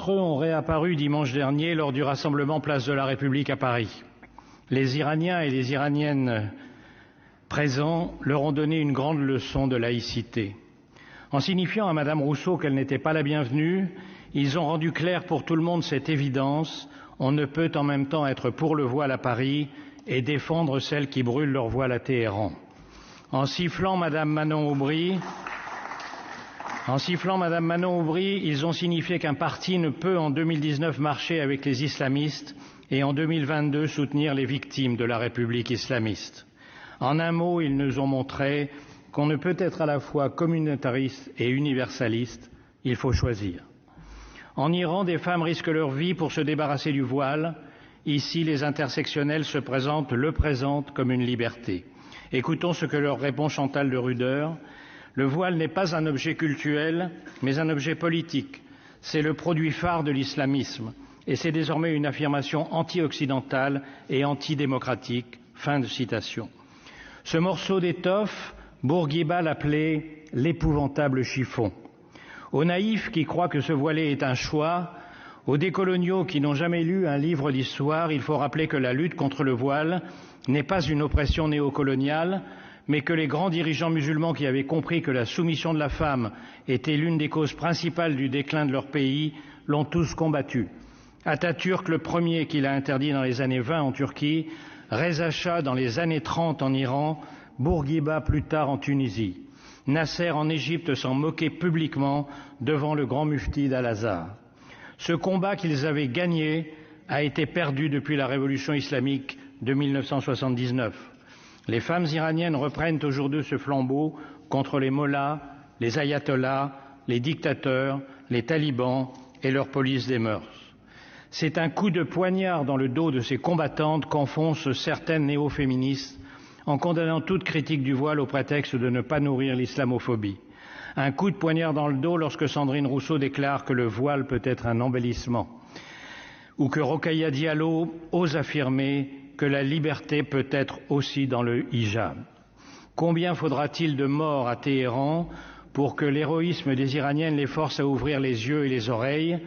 d'entre eux ont réapparu dimanche dernier lors du rassemblement Place de la République à Paris. Les Iraniens et les Iraniennes présents leur ont donné une grande leçon de laïcité. En signifiant à Madame Rousseau qu'elle n'était pas la bienvenue, ils ont rendu clair pour tout le monde cette évidence: on ne peut en même temps être pour le voile à Paris et défendre celles qui brûlent leur voile à Téhéran. En sifflant Madame Manon Aubry, ils ont signifié qu'un parti ne peut en 2019 marcher avec les islamistes et en 2022 soutenir les victimes de la République islamiste. En un mot, ils nous ont montré qu'on ne peut être à la fois communautariste et universaliste, il faut choisir. En Iran, des femmes risquent leur vie pour se débarrasser du voile. Ici, les intersectionnels se présentent comme une liberté. Écoutons ce que leur répond Chantal de Rudeur. Le voile n'est pas un objet cultuel, mais un objet politique. C'est le produit phare de l'islamisme. Et c'est désormais une affirmation anti-occidentale et antidémocratique. Fin de citation. Ce morceau d'étoffe, Bourguiba l'appelait l'épouvantable chiffon. Aux naïfs qui croient que se voiler est un choix, aux décoloniaux qui n'ont jamais lu un livre d'histoire, il faut rappeler que la lutte contre le voile n'est pas une oppression néocoloniale, mais que les grands dirigeants musulmans qui avaient compris que la soumission de la femme était l'une des causes principales du déclin de leur pays l'ont tous combattu. Atatürk, le premier qui l'a interdit dans les années 20 en Turquie, Reza Shah dans les années 30 en Iran, Bourguiba plus tard en Tunisie. Nasser en Égypte s'en moquait publiquement devant le grand mufti d'Al-Azhar. Ce combat qu'ils avaient gagné a été perdu depuis la révolution islamique de 1979. Les femmes iraniennes reprennent aujourd'hui ce flambeau contre les mollahs, les ayatollahs, les dictateurs, les talibans et leur police des mœurs. C'est un coup de poignard dans le dos de ces combattantes qu'enfoncent certaines néo-féministes en condamnant toute critique du voile au prétexte de ne pas nourrir l'islamophobie. Un coup de poignard dans le dos lorsque Sandrine Rousseau déclare que le voile peut être un embellissement, ou que Rokhaya Diallo ose affirmer que la liberté peut être aussi dans le hijab. Combien faudra-t-il de morts à Téhéran pour que l'héroïsme des Iraniennes les force à ouvrir les yeux et les oreilles,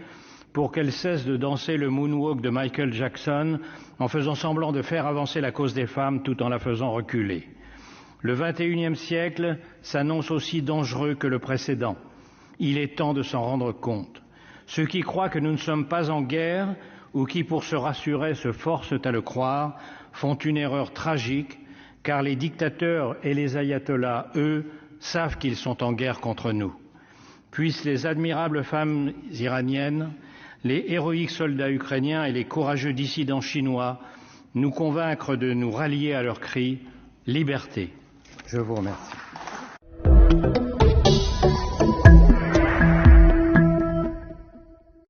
pour qu'elles cessent de danser le moonwalk de Michael Jackson en faisant semblant de faire avancer la cause des femmes tout en la faisant reculer. Le XXIe siècle s'annonce aussi dangereux que le précédent. Il est temps de s'en rendre compte. Ceux qui croient que nous ne sommes pas en guerre ou qui, pour se rassurer, se forcent à le croire, font une erreur tragique, car les dictateurs et les ayatollahs, eux, savent qu'ils sont en guerre contre nous. Puissent les admirables femmes iraniennes, les héroïques soldats ukrainiens et les courageux dissidents chinois nous convaincre de nous rallier à leur cri « Liberté ». Je vous remercie.